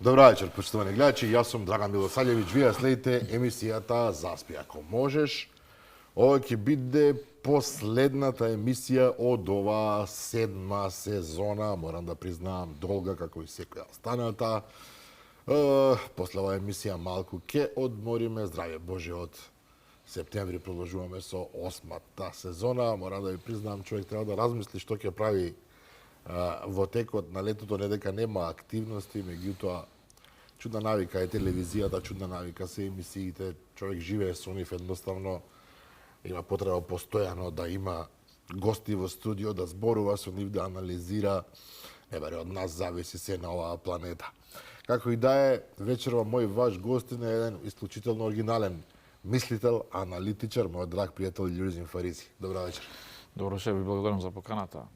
Добра вечер, почитувани гледачи. Јас сум Драган Милосављевиќ. Вие следите емисијата Заспи ако можеш. Ова ќе биде последната емисија од ова 7-ма сезона. Морам да признаам, долга како и секоја останата. После оваа емисија малку ќе одмориме. Здравје Боже, од септември продолжуваме со 8-та сезона. Морам да ви признам, човек треба да размисли што ќе прави во текот на летото, не дека нема активности, меѓутоа чудна навика е телевизијата, чудна навика се емисиите, човек живее со нив, едноставно има потреба постојано да има гости во студио, да зборува со нив, да анализира, не баре од нас зависи се на оваа планета. Како и да е, вечерва мој ваш гостин е еден исклучително оригинален мислител, аналитичар, мој драг пријател Љузин Фаризи. Добра вечер. Добро вечер, ви благодарам за поканата.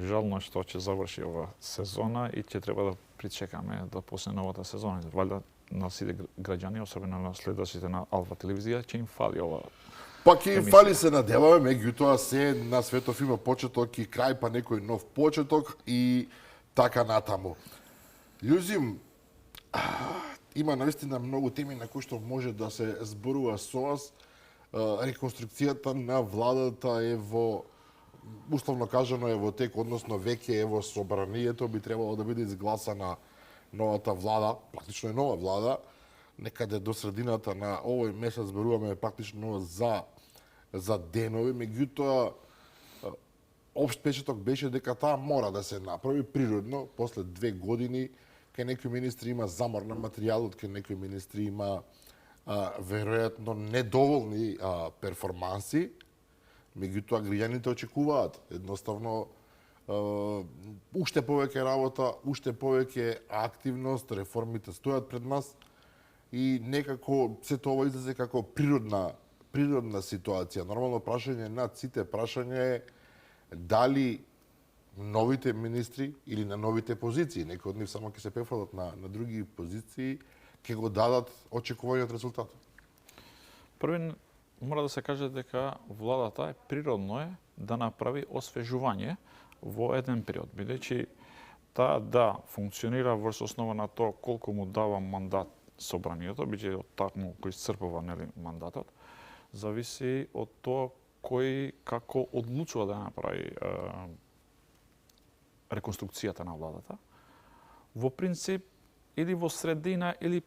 Жално што ќе заврши ова сезона и ќе треба да причекаме до после новата сезона. Валјда на сите граѓани, особено на следачите на Алфа телевизија, ќе им фали ова. Па ќе им фали, се надеваме, меѓутоа се на светов има почеток и крај, па некој нов почеток и така натаму. Љузим, има наистина многу теми на кои што може да се зборува со вас. Реконструкцијата на владата е во, условно кажано, е во тек, односно веќе е во собранието, би требало да биде изгласана новата влада, практично е нова влада, некаде до средината на овој месец зборуваме практично за денови, меѓутоа општ печаток беше дека таа мора да се направи природно, после 2 години, кај некои министри има замор на материјалот, кај некои министри има веројатно недоволни перформанси, меѓутоа граѓаните очекуваат едноставно уште повеќе работа, уште повеќе активност, реформите стојат пред нас и некако сето ова излезе како природна ситуација. Нормално прашање над сите прашање е дали новите министри или на новите позиции, некои од нив само ќе се префрлат на други позиции, ќе го дадат очекуваниот резултат? Први мора да се каже дека владата природно е да направи освежување во еден период, бидејќи таа да функционира врз основа на тоа колку му дава мандат собранието, бидејќи од такму кој исцрпува нели мандатот, зависи од тоа кој како одлучува да направи реконструкцијата на владата. Во принцип, или во средина, или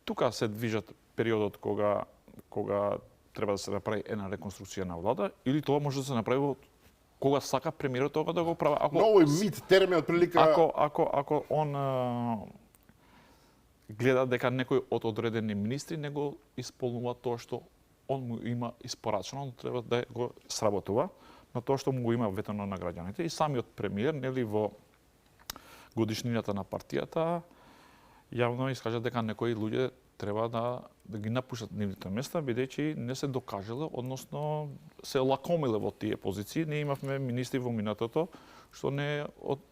тука се движат периодот кога треба да се направи една реконструкција на влада, или тоа може да се направи кога сака премиерот тоа да го прави. Новој мит термин отприлика. Ако он гледа дека некој од одредени министри не го исполнува тоа што он му има испорачено, он треба да го сработува на тоа што му го има ветено на граѓаните. И самиот премиер, нели, во годишнината на партијата, јавно искажа дека некои луѓе треба да ги напуштат нивните места, бидејќи не се докажале, односно се лакомиле во тие позиции. Ние имавме министри во минатото што не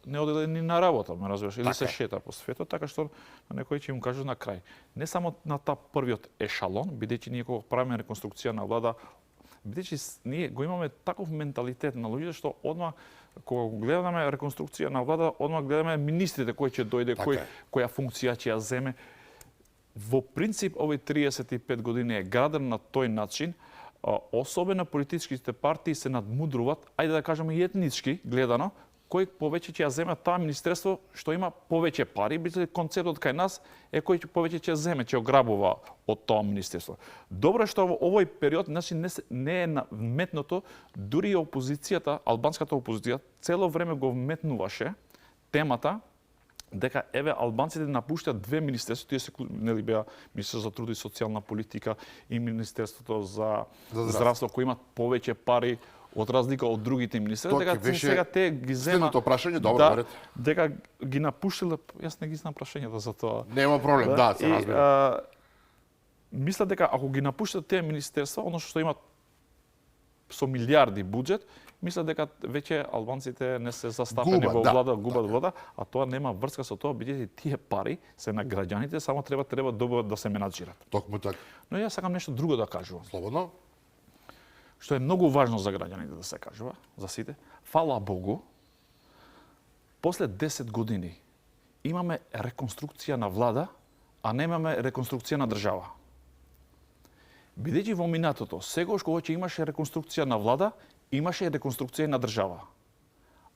одели на работа, ме разбираш, или се шета по светот, така што на некој ќе им кажа на крај. Не само на таа првиот ешалон, бидејќи ние кога правиме реконструкција на влада, бидејќи ние го имаме таков менталитет на луѓето што одма кога го гледаме реконструкција на влада, одма гледаме министрите кој ќе дојде, која функција ќе ја земе. Во принцип, овој 35 години е граден на тој начин, особено политичките партии се надмудруваат, ајде да кажеме и етнички гледано, кој повеќе ќе ја земе таа министерство што има повеќе пари, бидејќи концептот кај нас е кој повеќе ќе земе, ќе ограбува од тоа министерство. Добро е што во овој период не е вметнато, дури и опозицијата, албанската опозиција, цело време го вметнуваше темата дека еве албанците напуштаат 2 министерства, тие се нели беа Министерството за труд и социјална политика и Министерството за здравство, кои имаат повеќе пари од разлика од другите министерства, дека сега те ги зема. Следното прашање, добро, дека ги напуштиле, јас не ги знам прашањата за тоа. Нема проблем, да, се разбира. Мисля дека ако ги напуштат тие министерства, оно што имаат со милиарди буџет, мисля дека веќе албанците не се застапени во влада, губат влада, а тоа нема врска со тоа, бидејќи тие пари се на граѓаните, само треба добро да се менаџират. Токму така. Но јас сакам нешто друго да кажувам. Слободно. Што е многу важно за граѓаните да се кажува, за сите. Фала Богу, после 10 години имаме реконструкција на влада, а немаме реконструкција на држава. Бидејќи во минатото, секогаш кога ќе имаше реконструкција на влада, имаше реконструкција на држава.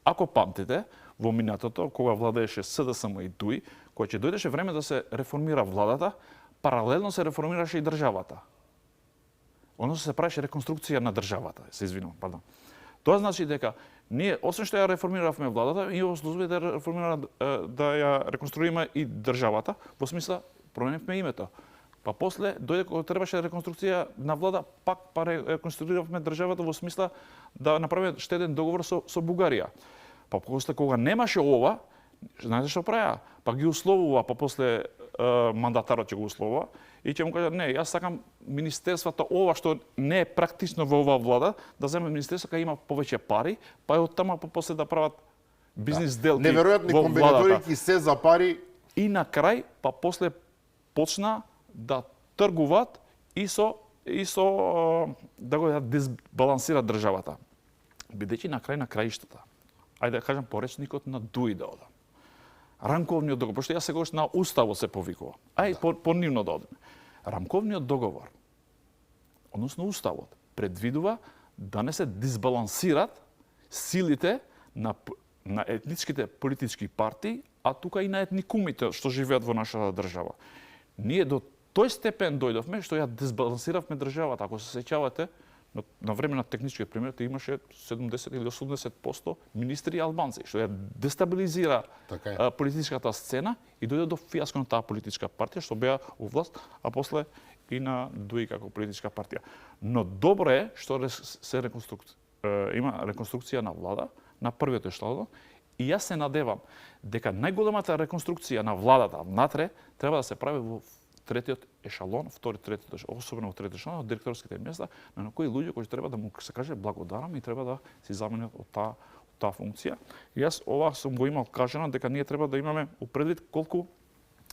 Ако памтите, во минатото, кога владееше СДСМ и ДУИ, кога ќе дојдеше време да се реформира владата, паралелно се реформираше и државата. Односно се правеше реконструкција на државата, се извинувам, пардон. Тоа значи дека ние, освен што ја реформиравме владата, и во случај да да ја реконструираме и државата, во смисла променивме името. Па после дојде кога требаше реконструкција на влада, пак реконструиравме државата во смисла да направиме штеден договор со Бугарија. Па после кога немаше ова, знаете што правеа? Па ги условува, па после мандатарот ќе го условува и ќе му кажа не, јас сакам министерството ова што не е практично во оваа влада, да земе министерство кај има повеќе пари, па од тама па после да прават бизнис делки во владата. Неверојатни комбинаторики се за пари. И на крај, па после почна да тргуваат и со да го дисбалансира државата. Бидејќи на краиштата, ајде да кажам поречникот на ДУИ да одам. Рамковниот договор, пошто јас сегаш на уставот се повикува. По нивно да одиме. Рамковниот договор, односно уставот, предвидува да не се дисбалансират силите на етничките политички партии, а тука и на етникумите што живеат во нашата држава. Ние до тој степен дојдовме што ја дисбалансиравме државата. Ако се сеќавате, на време на техничкиот премиер имаше 70 или 80% министри албанци, што ја дестабилизира политичката сцена и дојде до фиаско на таа политичка партија што беа у власт, а после и на ДУИ како политичка партија. Но добро е што се има реконструкција на влада, на првиот ешлон, и јас се надевам дека најголемата реконструкција на владата внатре треба да се прави во третиот ешалон, третиот ешалон, особено во третиот ешалон, од директорските места, на кои луѓе кои треба да му се каже благодарам и треба да се заменат од таа функција. И јас ова сум го имал кажано дека ние треба да имаме упредвид колку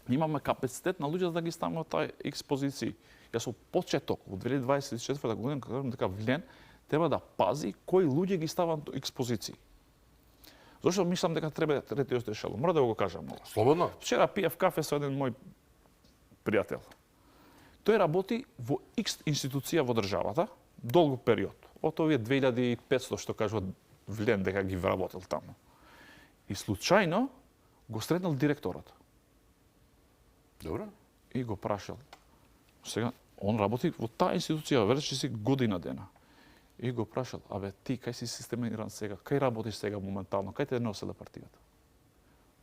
имаме капацитет на луѓе да ги ставиме од таа експозиции. Јас од почеток, во 2024 година, кажам дека Влен треба да пази кои луѓе ги стават експозиции. Зошто мислам дека треба третиот ешалон? Мора да го кажам. Слободно. Вчера пиев кафе со еден мој пријател. Тој работи во X институција во државата, долго период. Од овие 2500 што кажува Влен дека ги вработил таму. И случајно го сретнал директорот. Добро. И го прашал. Сега, он работи во таа институција, веројатно си година дена. И го прашал, абе ти кај си системиран сега, кај работиш сега моментално, кај те носеле партијата?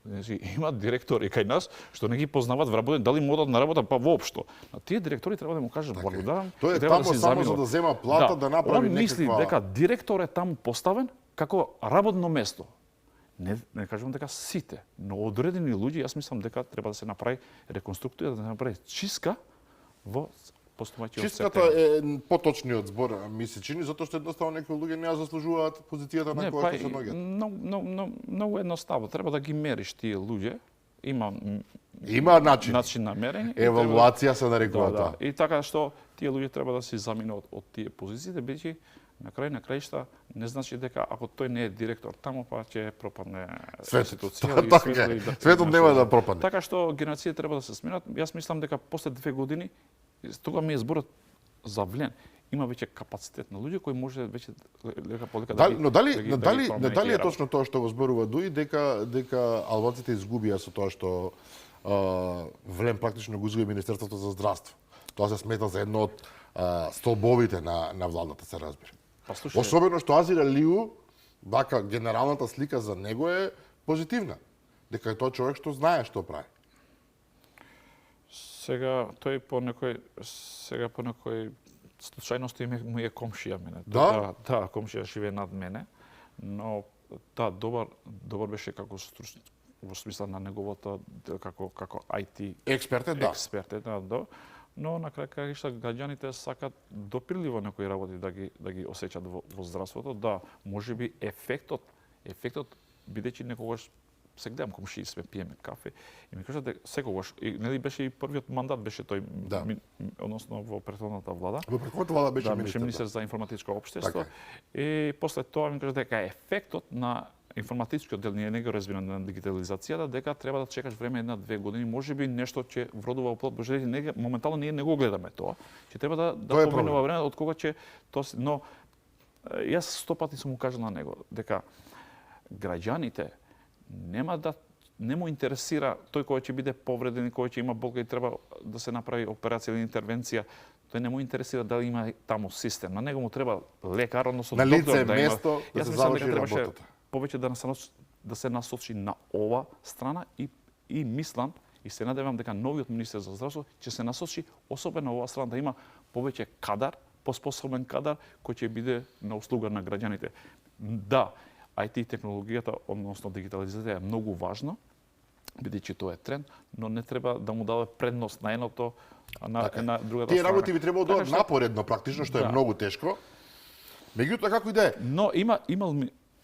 Значи, има директори кај нас што не ги познаваат вработени, дали модат на работа, па воопшто. А тие директори треба да му кажат благодарам. Тој е таму само за да зема плата, да направи некаква... Он мисли дека директор е таму поставен како работно место. Не кажувам дека сите, но одредени луѓе, јас мислам дека треба да се направи реконструкција, да се направи чистка во постовајќиот сектор. Чистката е поточниот збор, ми се чини, затоа што едноставно некои луѓе не ја заслужуваат позицијата на која што се наоѓаат. Многу едноставно, треба да ги мериш тие луѓе. Има начин на мерење. Евалуација се нарекува тоа. И така што тие луѓе треба да се заменат од тие позиции, бидејќи на краишта не значи дека ако тој не е директор таму, па ќе пропадне институција. Светот нема да пропадне. Така што генерациите треба да се сменат. Јас мислам дека после 2 години, тога ми е зборот за Влен, има веќе капацитет на луѓе кои може веќе лека полека да ги... Но дали е точно тоа што го зборува Дуи, дека албанците изгубија со тоа што Влен практично го изгуби Министерството за здравство. Тоа се смета за едно од столбовите на владата, се разбира. Особено што Азир Алиу, вака генералната слика за него е позитивна. Дека е тоа човек што знае што прави. Сега тој по некој случајности му е комшија мене. Да, комшија живее над мене, но добар беше како во смисла на неговото како IT експерт, да. Но на крај граѓаните сакат допирливо некои работи да ги осеќат во здравството. Да, можеби ефектот бидејќи некогаш се гледам комшии, сме пиеме кафе и ми кажат дека секогаш, нели беше и првиот мандат беше тој, односно во претходната влада. Во претходната влада беше министер за информатичко општество. И после тоа ми кажат дека ефектот на информатичкиот дел не го разбира на дигитализацијата, дека треба да чекаш време 1-2 години, можеби нешто ќе вродува оплот, моментално ние не го гледаме тоа. Ќе треба да поминува време од кога ќе но јас 100 пати сум му кажал на него дека граѓаните не му интересира тој кој ќе биде повреден и кој ќе има болка и треба да се направи операција или интервенција. Тој не му интересира дали има таму систем. На него му треба лекар, односно на доктор лице да има. место да се заврши работата. Повеќе да се насочи на ова страна и мислам и се надевам дека новиот министер за здравство ќе се насочи особено ова страна да има повеќе кадар, поспособен кадар кој ќе биде на услуга на граѓаните. Да, IT технологијата, односно дигитализацијата е многу важна, бидејќи тоа е тренд, но не треба да му даде предност на едното, а на другата Тие страна. работи би требало да одат напоредно практично, што е многу тешко. Меѓутоа како и да е. Но имал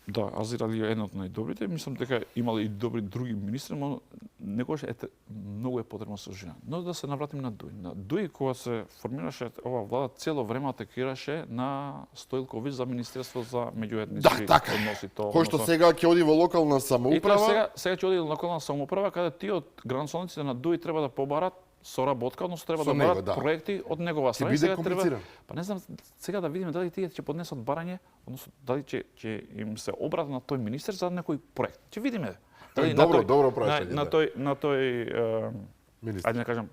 да, Азир Али е еден од најдобрите, мислам дека имал и добри други министри, но некогаш многу е потребно сожина. Но да се навратим на Дуј. На Дуј кога се формираше ова влада, цело време атакираше на Стоилковиќ за Министерство за меѓуетнички односи. Кој што сега ќе оди во локална самоуправа. Сега ќе оди во локална самоуправа, каде тие од граноначалниците на Дуј треба да побарат соработка, односно треба да барат проекти од негова страна. Ќе биде комплицирано. Па не знам сега да видиме дали тие ќе поднесат барање, односно дали ќе им се обратат на тој министер за некој проект. Ќе видиме. Дали добро прашање. На тој министер. ајде да кажам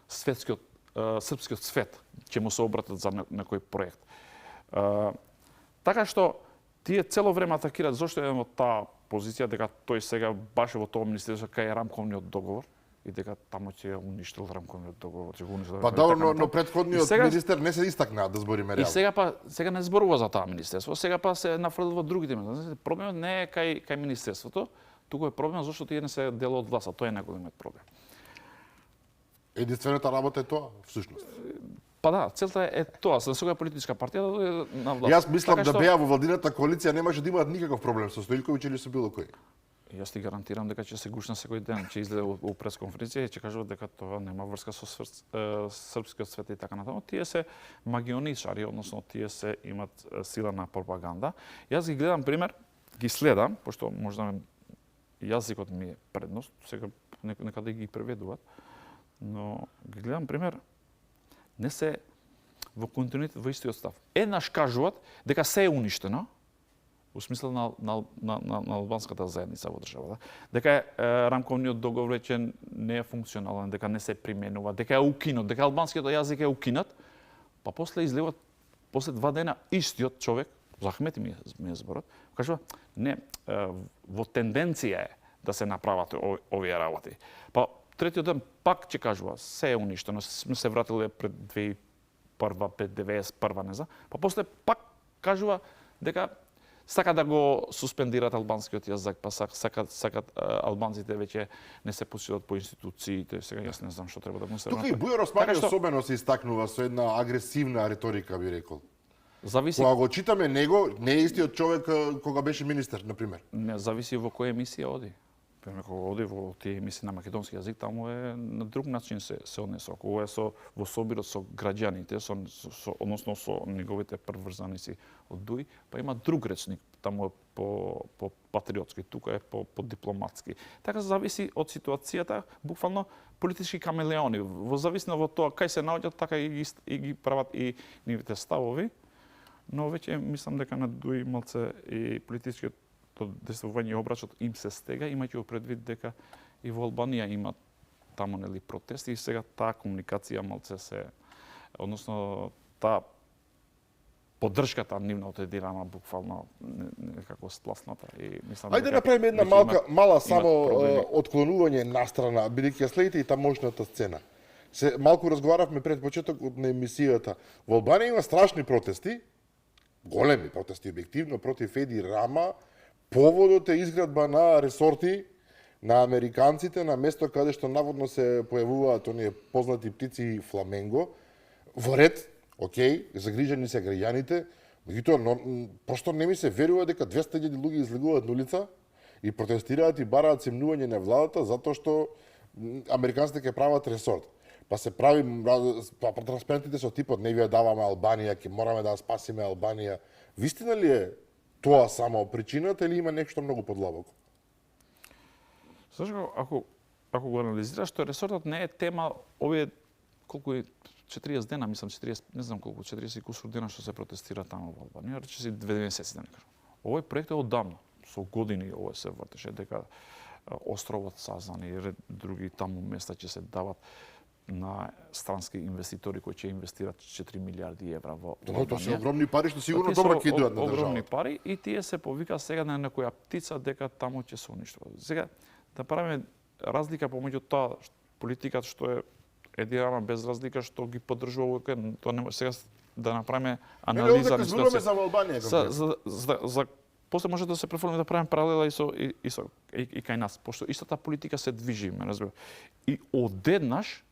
српскиот свет ќе му се обратат за некој проект. Така што тие цело време атакираат зошто е во таа позиција дека тој сега баш во тоа министерство кај рамковниот договор и дека таму ќе уништил рамковниот договор, ќе го уништил. Па добро, но претходниот министер не се истакна да збориме реално. И сега не зборува за таа министерство, сега па се нафрлува другите министерства. Проблемот не е кај министерството, туку е проблем зашто тие не се дел од власта, тоа е најголемиот проблем. Единствената работа е тоа, всушност. Па да, целта е тоа, се секоја политичка партија да дојде на власт. Јас мислам да беа во владината коалиција немаше да имаат никаков проблем со Стоилковиќ или со било кој. Јас ти гарантирам дека ќе се гушна секој ден, ќе излезе у пресконференција и ќе кажува дека тоа нема врска со српскиот свет и така натаму. Тие се магионичари, односно тие се имат сила на пропаганда. Јас ги гледам пример, ги следам, пошто можда јазикот ми е предност, сега некаде ги преведуваат, но ги гледам пример, не се во континуитет во истиот став. Еднаш кажуваат дека се е уништено, во смисла на албанската заедница во државата, дека рамковниот договор веќе не е функционален, дека не се применува, дека е укинат, дека албанскиот јазик е укинат, па после излегува после 2 дена истиот човек, Захмети ми е зборот, кажува не, во тенденција е да се направат овие работи. Па третиот ден пак ќе кажува се е уништено, сме се вратиле пред 1991, не знам. Па после пак кажува дека сака да го суспендират албанскиот јазик, па сакат албанците веќе не се посилат по институциите. Сега јас не знам што треба да му се. Тука и Бујар Османи особено се истакнува со една агресивна риторика, би рекол. Зависи. Кога го читаме него, не е истиот човек кога беше министер, на пример. Не, зависи во која емисија оди. Пример, кога оди во тие емисии на македонски јазик, таму е на друг начин се однесува. Кога е во собирот со граѓаните, односно со неговите прврзаници од Дуј, па има друг речник, таму е по патриотски, тука е по дипломатски. Така зависи од ситуацијата, буквално политички камелеони. Во зависно во тоа кај се наоѓаат, така и ги прават и нивите ставови. Но веќе мислам дека на Дуј малце и политичкиот действување и обрачот им се стега, имајќи го предвид дека и во Албанија има таму нели протести и сега таа комуникација малце се, односно таа поддршката нивна од Едирама буквално некако спласната и мислам дека направиме една мала само отклонување настрана, бидејќи ја следите и тамошната сцена. Малку разговаравме пред почетокот на емисијата. Во Албанија има страшни протести, големи протести објективно против Еди Рама. Поводот е изградба на ресорти на американците на место каде што наводно се појавуваат оние познати птици фламенго. Во ред, окей, загрижени се граѓаните, меѓутоа прошто не ми се верува дека 200.000 луѓе излегуваат на улица и протестираат и бараат семнување на владата затоа што американците ќе прават ресорт. Па се прави транспарентите со типот не ви ја даваме Албанија, ќе мораме да спасиме Албанија. Вистина ли е тоа само причината или има нешто многу подлабоко? Зашто ако го анализираш, тој ресортот не е тема овие колку е 40 дена, мислам 40, не знам колку, 40 и кусур дена што се протестира таму во Албанија, речиси 2 месеци да не кажам. Овој проект е оддавна, со години овој се вртеше дека островот Сазан и други таму места ќе се дават на странски инвеститори кои ќе инвестират 4 милиарди евра во Албанија. Тоа се огромни пари што сигурно добро ќе идат на државата. Огромни пари и тие се повика сега на некоја птица дека таму ќе се уништува. Сега да правиме разлика помеѓу тоа политиката што е Еди Рама без разлика што ги поддржува тоа не сега да направиме анализа на ситуација. За Албанија за после може да се преформи да правиме паралела и кај нас, пошто истата политика се движи, ме разбира. И одеднаш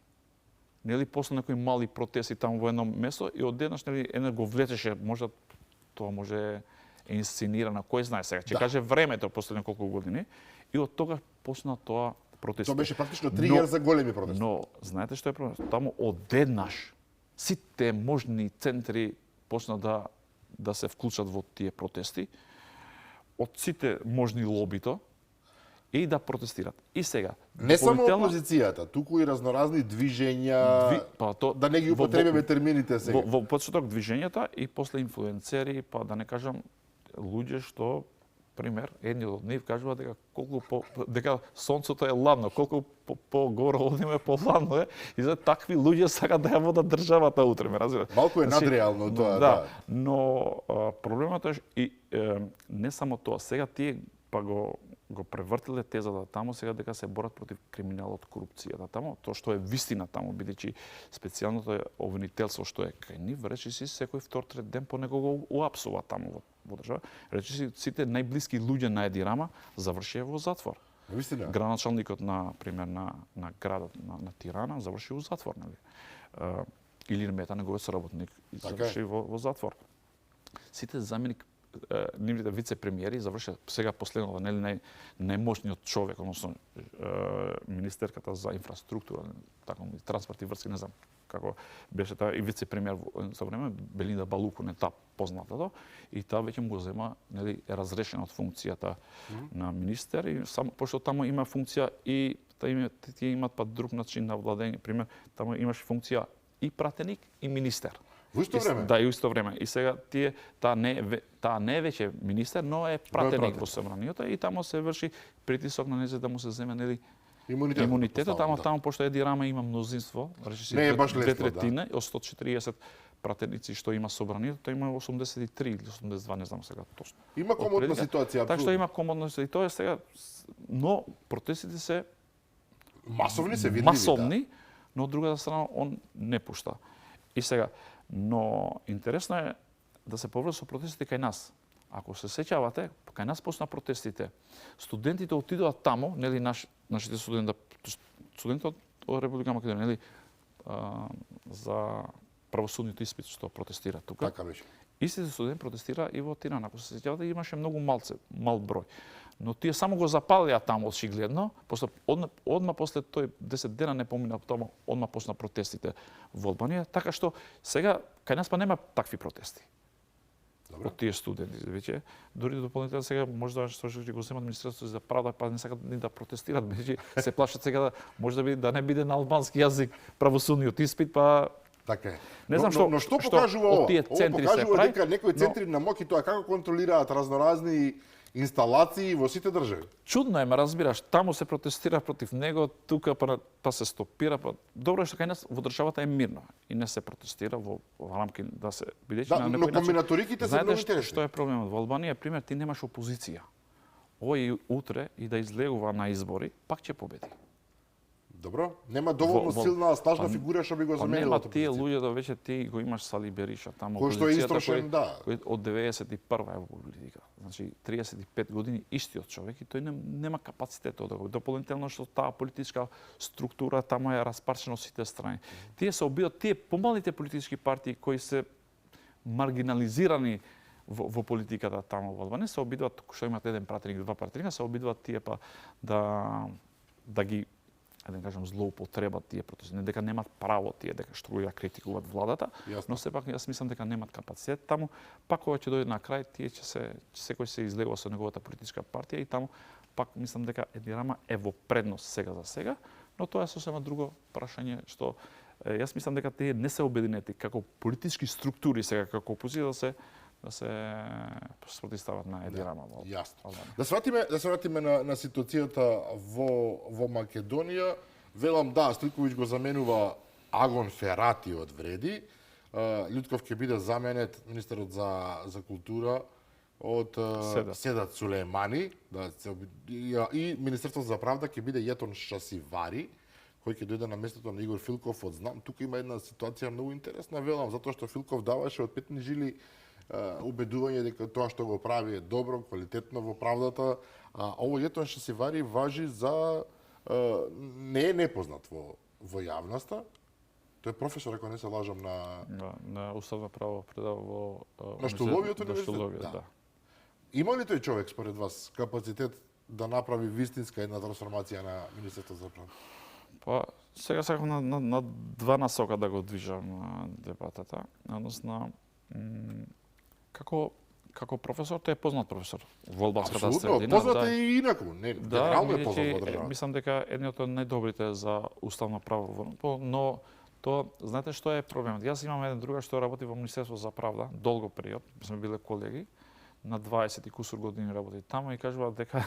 нели после некои мали протести таму во едно место и одеднаш нели еден го влетеше, можда тоа може е инсценирано, кој знае сега, ќе каже времето после неколку години и од тога почна тоа протести. Тоа беше практично тригер за големи протести. Но знаете што е проблем? Таму одеднаш сите можни центри почна да се вклучат во тие протести од сите можни лобито и да протестират. И сега не само опозицијата, туку и разноразни движења, да не ги употребиме термините сега. Во почеток движењата и после инфлуенцери, па да не кажам луѓе што пример, едни од нив кажуваат дека сонцето е ладно, колку по-горе одиме по-ладно е, и за такви луѓе сакаат да ја водат државата утре, ме разбирате. Малку е надреално тоа, да. Но проблемот е и не само тоа, сега тие па го превртиле тезата таму сега дека се борат против криминалот, корупцијата таму, тоа што е вистина таму, бидејќи специјалното обвинителство што е кај нив, речиси секој втор трет ден по него го уапсува таму во држава. Речиси сите најблиски луѓе на Еди Рама завршија во затвор. Вистина. Градоначалникот на пример на градот на Тирана заврши во затвор, нели? Илир Мета, неговиот соработник, заврши во затвор. Сите заменик нивните вице-премиери завршија сега последно, нели најмощниот човек, односно министерката за инфраструктура, така транспорт и врски, не знам како беше таа и вице-премиер со време Белинда Балуку, не таа познатото, и таа веќе му го зема, нели е разрешена од функцијата на министер и само пошто таму има функција и тие имаат па друг начин на владење, пример таму имаш функција и пратеник и министер. Во исто време? Да, и исто време. И сега таа не е веќе министер, но е пратеник во собранието и таму се врши притисок на нејзе да му се земе нели имунитетот, таму пошто Еди Рама има мнозинство, речиси 2/3 од 140 пратеници што има собранието, тој има 83 или 82, не знам сега точно. Има комодна ситуација. Така што има комодна ситуација и тоа е сега, но протестите се масовни, се видливи. Масовни, но од другата страна он не пушта. И сега, но интересно е да се поврзе со протестите кај нас. Ако се сеќавате, кај нас почна протестите. Студентите отидоа таму, нели нашите студентот од Република Македонија, нели за правосудниот испит што протестира тука. Така беше. Истите студенти протестира и во Тирана. Ако се сеќавате, имаше многу мал број. Но тие само го запалија таму очигледно, после одма после тој 10 дена не помина таму, одма почна протестите во Албанија, така што сега кај нас па нема такви протести. Добро. Од тие студенти веќе дури дополнително сега можда што ќе го земат Министерството за правда, па не сакат ни да протестират, веќе се плашат сега да не биде на албански јазик правосудниот испит, па така е. Не знам но што покажува од тие центри се прави? Дека некои центри на моќ и тоа како контролираат разноразни инсталации во сите држави. Чудно е, ме разбираш, таму се протестира против него, тука па се стопира, па добро е што кај нас во државата е мирно и не се протестира во рамки да се бидејќи на некој начин. Но комбинаториките се многу интересни. Што е проблемот во Албанија, пример, ти немаш опозиција. Овој утре и да излегува на избори, пак ќе победи. Добро, нема доволно силна, снажна фигура што би го заменила опозиција. Нема тие луѓе да веќе ти го имаш Сали Бериша таму кој што е истрошен, кој од 91 е во политика. Значи 35 години истиот човек и тој нема капацитет да го дополнително што таа политичка структура таму е распарчена од сите страни. Тие се обидат тие помалите политички партии кои се маргинализирани во политиката таму во Албанија се обидуваат што имаат еден пратеник, два пратеника, се обидуваат тие па да ги да кажам, злоупотреба тие протести. Не дека немат право тие дека што го ја критикуваат владата, Јасно. но сепак јас мислам дека немат капацитет таму. Пак кога ќе дојде на крај, тие секој се излегува со неговата политичка партија и таму пак мислам дека Еди Рама е во предност сега за сега, но тоа е сосема друго прашање што јас мислам дека тие не се обединети како политички структури сега како опозиција да се спротивстават на Еди Рама. Јасно. Да се вратиме на ситуацијата во Македонија. Велам да, Стојковиќ го заменува Агон Ферати од Вреди. Љутков ќе биде заменет министерот за култура од Седат Сулејмани, да, и Министерството за правда ќе биде Јетон Шасивари, кој ќе дојде на местото на Игор Филков од Знам. Тука има една ситуација многу интересна, велам, затоа што Филков даваше од петни жили убедување дека тоа што го прави е добро, квалитетно во правдата, а ово Јетон Шасивари важи за не е непознат во јавноста. Тој е професор, ако не се лажам, на уставно право предава во на Штуловиот универзитет. Да. Има ли тој човек според вас капацитет да направи вистинска една трансформација на Министерството за правда? Па, сега сакам на два насока да го движам дебатата. Односно, како професор, тој е познат професор во албанската средина. Познат е и инаку, генерално е познат во државата. Мислам дека едниот од најдобрите за уставно право, но тоа, знаете што е проблемот? Јас имам еден другар што работи во Министерството за правда, долго период, сме биле колеги, на 20 и кусур години работи таму и кажува дека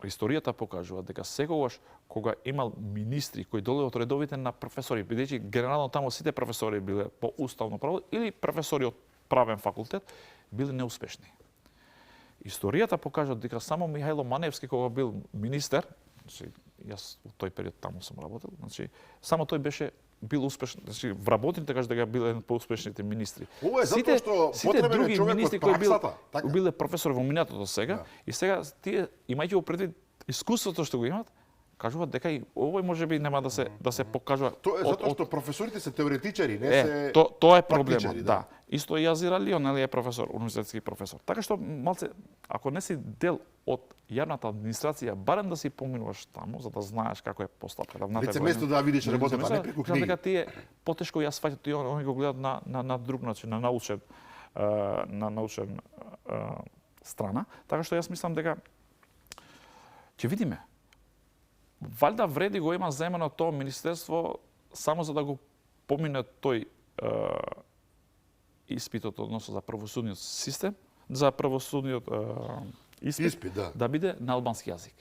историјата покажува дека секогаш кога имал министри кои доле од редовите на професори, бидејќи генерално таму сите професори биле по уставно право или професори од правен факултет, биле неуспешни. Историјата покажува дека само Михајло Маневски кога бил министер, значи јас во тој период таму сум работел, значи само тој беше бил успешен, значи вработените кажа дека бил еден од поуспешните министри. Ова е затоа што потребен е човек од праксата, кои биле професори во минатото сега, и сега тие имајќи го предвид искуството што го имаат, кажуваат дека и овој можеби нема да се покажува. Тоа е затоа што професорите се теоретичари, не се тоа е проблемот, да. Исто Јазира Лион, нели е професор, универзитетски професор. Така што малце, ако не си дел од јавната администрација, барем да си поминуваш таму за да знаеш како е постапката. Лицемеsto да видиш работата, не преку книги. Дека тие потешко ја сваќаат и они го гледаат на друг начин, на научен страна. Така што јас мислам дека ќе видиме. Валјда Вреди го има земено тоа министерство само за да го помине тој испитот односно за правосудниот систем, за правосудниот испит да биде на албански јазик.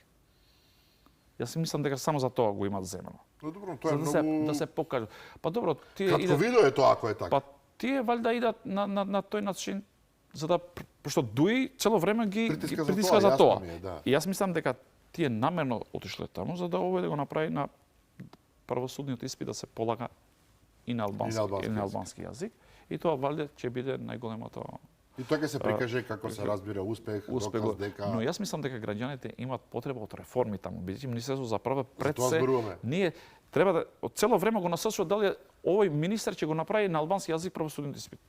Јас мислам дека само за тоа го имаат земено. Но добро, тоа е многу да се покаже. Па добро, тие кратковидно е тоа ако е така. Па тие валјда идат на тој начин за да пошто Дуи цело време ги притиска за тоа. И јас мислам дека тие намерно отишле таму за да овој да го направи на правосудниот испит да се полага и на албански јазик. И тоа валјда ќе биде најголемото. И тоа ќе се прикаже како се разбира успех доказ дека. Но јас мислам дека граѓаните имаат потреба од реформи таму, бидејќи Министерството за правда пред се ние треба да од цело време го насочува дали овој министер ќе го направи на албански јазик правосудниот испит.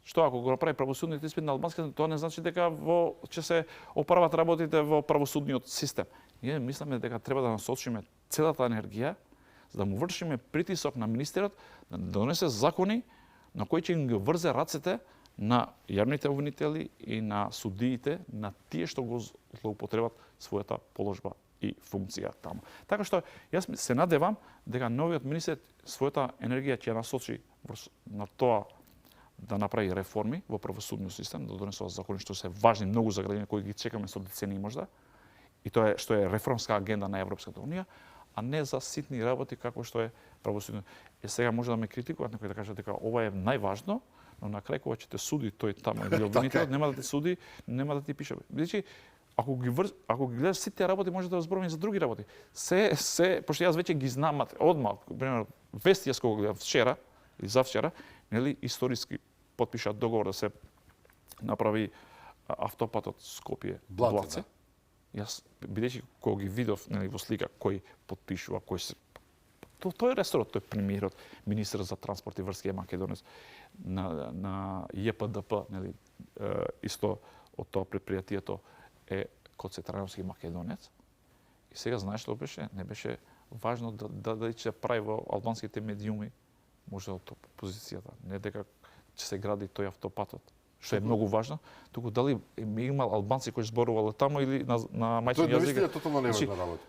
Што ако го направи правосудниот испит на албански, тоа не значи дека ќе се оправат работите во правосудниот систем. Ние мислиме дека треба да насочиме целата енергија за да му вршиме притисок на министерот да донесе закони на кои ќе ги врзе рацете на јавните обвинители и на судиите, на тие што го злоупотребат својата положба и функција таму. Така што јас се надевам дека новиот министер својата енергија ќе насочи на тоа да направи реформи во правосудниот систем, да донесува закони што се важни многу за граѓаните кои ги чекаме со децении можда. И тоа е што е реформска агенда на Европската унија, а не за ситни работи како што е правосудно. Сега може да ме критикуваат некои да кажат дека ова е најважно, но на крај кога ќе те суди тој таму или обвинител, нема да те суди, нема да ти пише. Бидејќи ако ги гледаш сите работи може да разборуваме за други работи. Пошто јас веќе ги знам одма, пример вести јас кога гледам вчера или завчера, нели историски потпишат договор да се направи автопатот Скопје-Блаце. Јас бидејќи кога ги видов нели во слика кој потпишува, кој се тој ресорот, тој премиерот, министерот за транспорт и врски е македонец на ЈПДП, нели исто од тоа предпријатието е Коцетрановски македонец. И сега знаеш што беше? Не беше важно да се прави во албанските медиуми, може од опозицијата, не дека ќе се гради тој автопатот, што е многу важно, туку дали имал албанци кои зборувале таму или на мајчин јазик. Тоа е тотално неважна работа.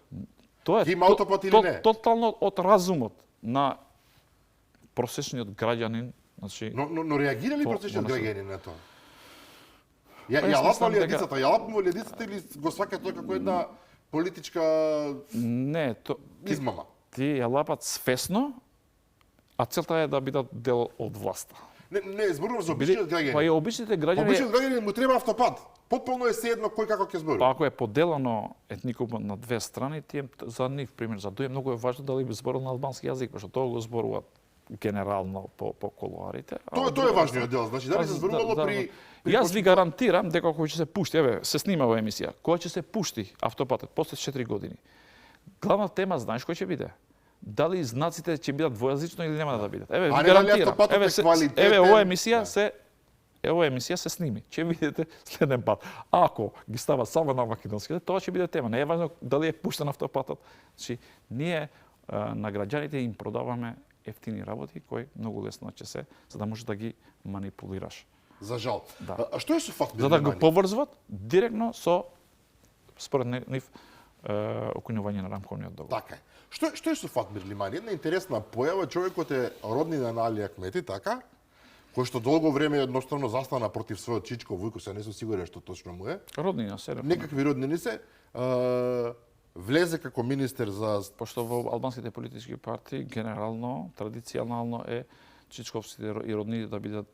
Тоа Има автопат или не? Тотално од разумот на просечниот граѓанин, значи. Но реагира ли просечниот граѓанин на тоа? Ја мислам лапна ли дека- јадицата? Ја лапна ли јадицата или го сваќа тоа како една политичка Не, измама? ти ја лапат свесно, а целта е да бидат дел од власта. Не, зборувам за обичниот граѓанин. Па и обичните граѓани, Обичниот граѓанин му треба автопат. Потполно е sejedno кој како ќе зборува. па ако е поделано етникумот на две страни, тие за нив пример, за тоа многу е важно дали би зборил на албански јазик, пошто тоа го зборуваат генерално по колоарите. Тоа е важниот дел, значи дали се зборувало при Јас ви гарантирам дека кога ќе се пушти, еве, се снима во емисија, кога ќе се пушти автопатот после 4 години. Главна тема знаеш кој ќе биде? Дали знаците ќе бидат двојазично или нема да бидат? Еве, ви А не дали гарантирам. автопатот е квалитетен? Еве, ова емисија се сними. Ќе видите следен пат. Ако ги става само на македонските, тоа ќе биде тема. Не е важно дали е пуштен автопатот. Значи, ние на граѓаните им продаваме ефтини работи кои многу лесно ќе се, за да можеш да ги манипулираш. За жал. Да. А што е со Фатмир За да го Лимани? поврзват директно со според нив окунување на рамковниот договор. Така е. Што е со Фатмир Лимани? Една интересна појава, човекот е роднина на Али Ахмети, така? Кој што долго време едноставно застана против својот чичко Вујко, се не сум сигурен што точно му е. Роднина се. Некакви роднини се. Влезе како министер за Пошто во албанските политички партии генерално, традиционално е чичковците и роднините да бидат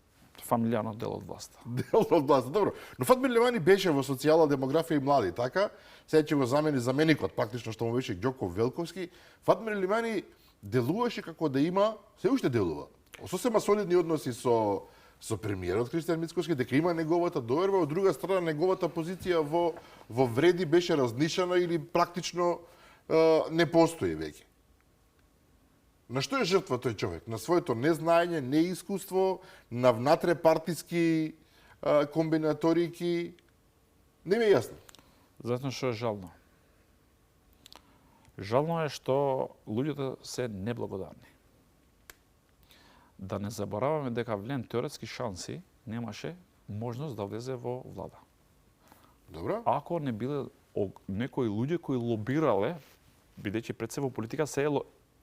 фамилијарно дел од власта. дел од власта. Добро. Но Фатмир Лимани беше во социјала, демографија и млади, така? Сега ќе го замени заменикот, практично што му беше Ѓоко Велковски. Фатмир Лимани делуваше како да има, се уште делува, сосема солидни односи со премиерот Кристијан Мицкоски, дека има неговата доверба, од друга страна неговата позиција во вреди беше разнишана или практично не постои веќе. На што е жртва тој човек? На своето незнаење, неискуство, на внатре-партиски комбинаторики? Не ми е јасно. Затоа што е жално. Жално е што луѓето се неблагодарни. Да не забораваме дека Влен теоретски шанси немаше можност да влезе во влада. Добро? Ако не биле некои луѓе кои лобирале, бидејќи пред се во политика се е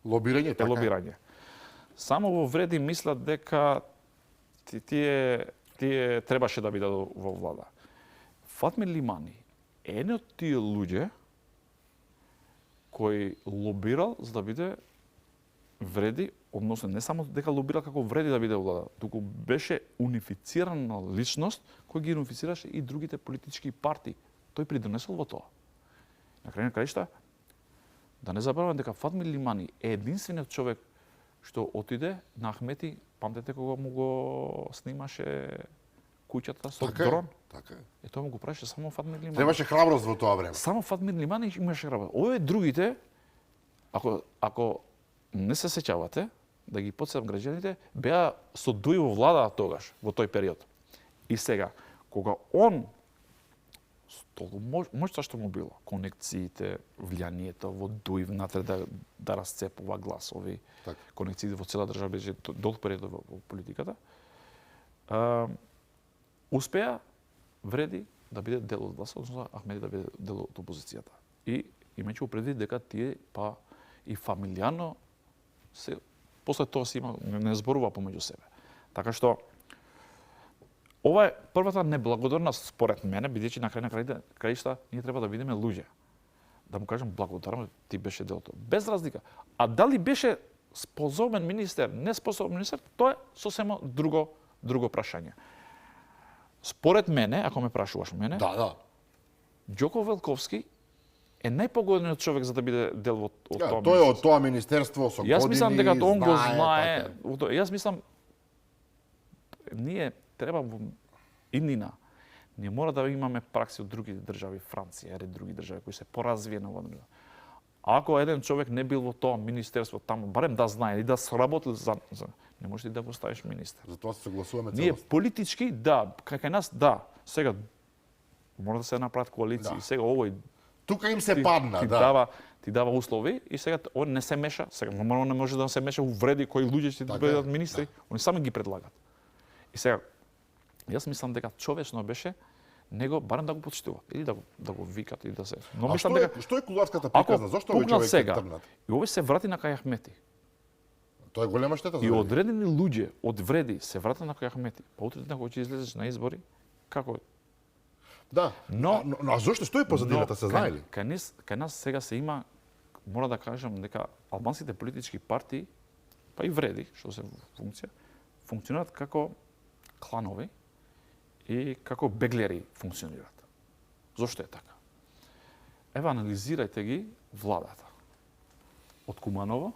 Лобирање, така. лобирање. Само во вреди мислат дека тие требаше да бидат во влада. Фатмир Лимани е еден од тие луѓе кој лобирал за да биде вреди, односно не само дека лобирал како вреди да биде во влада, туку беше унифицирана личност кој ги унифицираше и другите политички партии. Тој придонесол во тоа. На крај на краишта, да не забораваме дека Фатмир Лимани е единствениот човек што отиде на Ахмети, памтете кога му го снимаше куќата со Така дрон? е. Така е. Е тоа му го правеше само Фатмир Лимани. Требаше храброст во тоа време. Само Фатмир Лимани имаше работа. Овие другите, ако не се сеќавате, да ги потсетам граѓаните, беа со Дуј во влада тогаш, во тој период. И сега, кога он толку моќта што му било, конекциите, влијанието во Дуј внатре да расцепува гласови, Така. конекциите во цела држава беше долг период во политиката, успеа вреди да биде дел од власта, односно Ахмеди да биде дел од опозицијата. И имајќи го предвид дека тие па и фамилијано се после тоа се има не зборува помеѓу себе. Така што ова е првата неблагодарност според мене, бидејќи на крај на краишта ние треба да бидеме луѓе. Да му кажем благодарам, ти беше дел тоа. Без разлика. А дали беше способен министер, неспособен министер, тоа е сосема друго прашање. Според мене, ако ме прашуваш мене, Да. Ѓоко Велковски е најпогодниот човек за да биде дел од тоа. Тој е од тоа министерство со години. Јас мислам дека он го знае. Така. Јас мислам ние треба во иднина. Ние мора да имаме пракси од други држави, Франција или други држави кои се поразвиени во одредено. Ако еден човек не бил во тоа министерство таму, барем да знае и да сработил за не можеш да го ставиш министер. Затоа се согласуваме Ние целосно. политички да, кај нас да. Сега мора да се направат коалиции. Да. Сега овој Тука им се падна, ти да. ти дава услови и сега он не се меша, сега нормално не може да се меша у вреди кои луѓе ќе бидат министри, они сами ги предлагат. И сега јас мислам дека човечно беше него барем да го почитува или да го викат или да се. Но мислам дека што е кулуарската приказна? Зошто овој човек е тргнат? И овој се врати на кај Ахмети. Тоа е голема штета за и одредени луѓе од вреди се вратат на кај Ахмети. Па утре кога ќе излезеш на избори, како да, но зошто што е позадината, се знае ли? Кај нас сега се има, мора да кажам дека албанските политички партии, па и вреди, што се функција, функционираат како кланови и како беглери функционираат. Зошто е така? Ева, анализирајте ги владата. Од Куманово,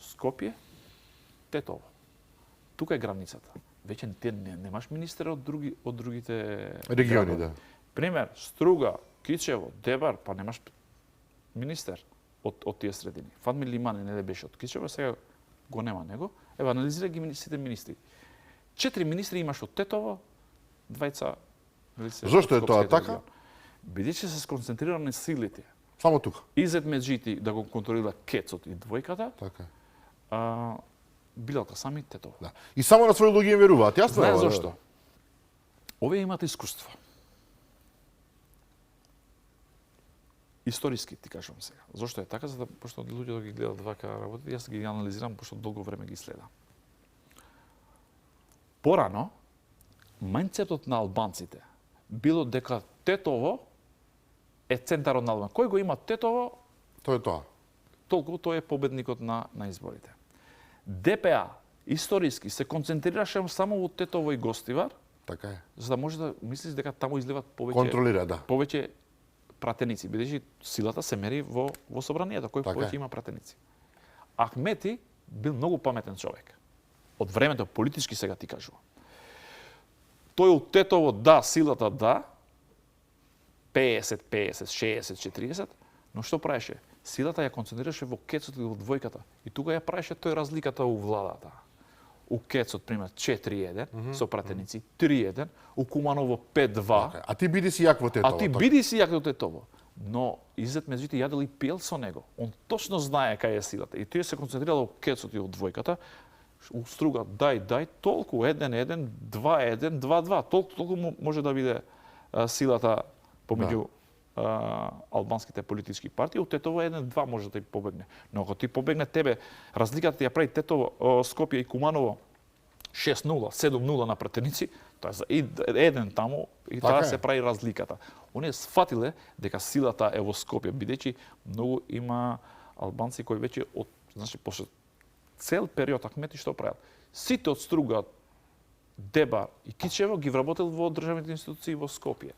Скопје, Тетово. Тука е границата. Веќе ти немаш министер од другите региони, да. Пример, Струга, Кичево, Дебар, па немаш министер од тие средини. Фатми Лимани не беше од Кичево, сега го нема него. Ева, анализирај ги сите министри. 4 министри имаш од Тетово, 2 Зошто е тоа така? Бидејќи се сконцентрирани силите. Само тука. Изет Меджити да го контролира Кецот и двојката. Така. Билата сами Тетово. Да. И само на своји луѓе им веруваат. Јасно е. Знаеш зошто? Овие имаат искуство. Историски ти кажам сега. Зошто е така? За да пошто луѓе да ги гледат вака работи, јас ги анализирам пошто долго време ги следам. Порано мајндсетот на албанците било дека Тетово е центарот на Албанија. Кој го има Тетово, тоа е тоа. Толку тој е победникот на изборите. ДПА историски се концентрираше само во Тетово и Гостивар. Така е. За да може да мислиш дека таму изливат повеќе контролира, да. Повеќе пратеници, бидејќи силата се мери во собранието, кој така повеќе има пратеници. Ахмети бил многу паметен човек. Од времето политички сега ти кажувам. Тој од Тетово да, силата да, 50, 60, 40, но што правеше? Силата ја концентрираше во Кецот и во двојката. И тука ја правеше тој разликата у владата. У Кецот, пример, 4-1, со пратеници, 3-1, у Куманово 5-2. А ти биди си јак во Тетово. А ти биди си јак во Тетово. Но Изет Меджити јадел и пиел со него. Он точно знае кај е силата. И тој се концентрирал во Кецот и во двојката. У Струга дај, толку 1-1, 2-1, 2-2. Толку може да биде силата помеѓу албанските политички партии, од Тетово 1-2 може да ти побегне. Но ако ти побегне тебе, разликата ја прави Тетово, Скопје и Куманово 6-0, 7-0 на пратеници, тоа е за еден таму и таа се прави разликата. Оние сфатиле дека силата е во Скопје, бидејќи многу има албанци кои веќе после цел период Ахмети што прават? Сите од Струга, Дебар и Кичево ги вработил во државните институции во Скопје.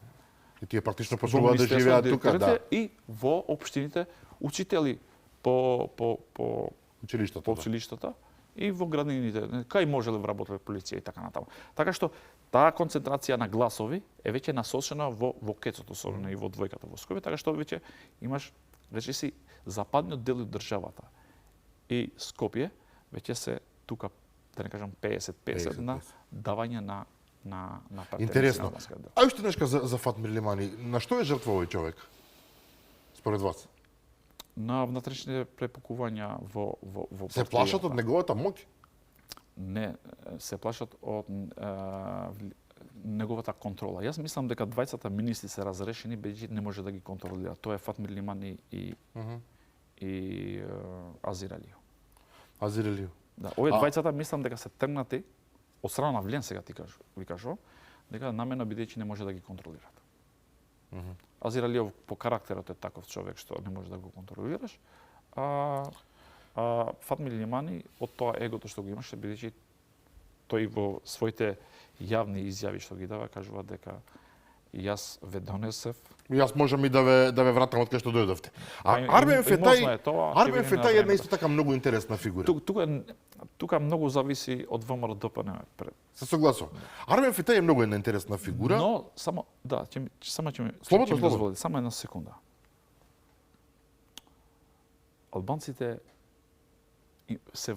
И тие практично почнуваат да живеат тука, да. И во општините учители по училиштата и во градините, кај можеле вработеле полиција и така натаму. Така што таа концентрација на гласови е веќе насочена во Кецот, особено и во двојката во Скопје, така што веќе имаш речиси западниот дел од државата и Скопје веќе се тука, да не кажам 50-50 на давање на партија. Интересно. А уште нешка за Фатмир Лимани. На што е жртва овој човек? Според вас? На внатрешните препукувања во се плашат од неговата моќ? Не, се плашат од неговата контрола. Јас мислам дека двајцата министри се разрешени, бидејќи не може да ги контролира. Тоа е Фатмир Лимани и Азир Алију. Азир Алију. Да, овие двајцата мислам дека се тргнати од страна на Влен, сега ви кажувам, дека намерно бидејќи не може да ги контролираат. Азир Алијов по карактерот е таков човек што не може да го контролираш, а Фатмир Лимани од тоа егото што го имаше, бидејќи тој во своите јавни изјави што ги дава, кажува дека јас ве донесев. Јас можам и да ве вратам од кај што дојдовте. Армен Фетај е една исто така многу интересна фигура. Тука многу зависи од ВМРО ДПН. Се согласувам. Армен Фетај е многу една интересна фигура. Но само ќе ми дозволите, само една секунда. Албанците се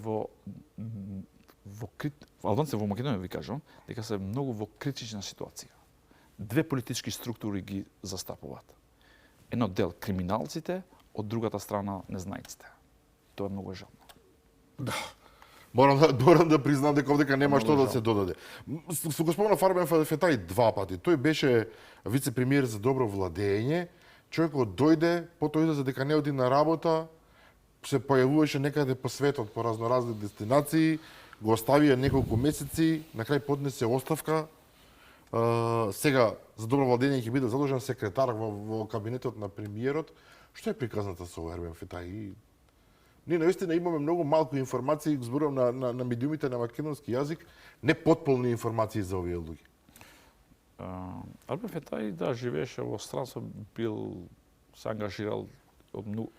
албанците во Македонија, ви кажам, дека се многу во критична ситуација. Две политички структури ги застапуваат. Едно дел криминалците, од другата страна незнаиците. Тоа е многу жално. Да. Морам да признам дека овдека нема што да се додаде. Го спомна Фарбен Фетај 2 пати. Тој беше вице-премиер за добро владење. Човекот дојде, потоа иде за дека не оди на работа, се појавуваше некаде по светот, по разноразни дестинации, го оставија неколку месеци, на крај поднесе оставка. Сега за добро владење ќе биде задолжен секретар во кабинетот на премиерот. Што е приказната со Ербен Фетај? Ние наистина имаме многу малку информации, зборувам на медиумите на македонски јазик, не потполни информации за овие луѓе. Ербен Фетај да живееше во странство, бил се ангажирал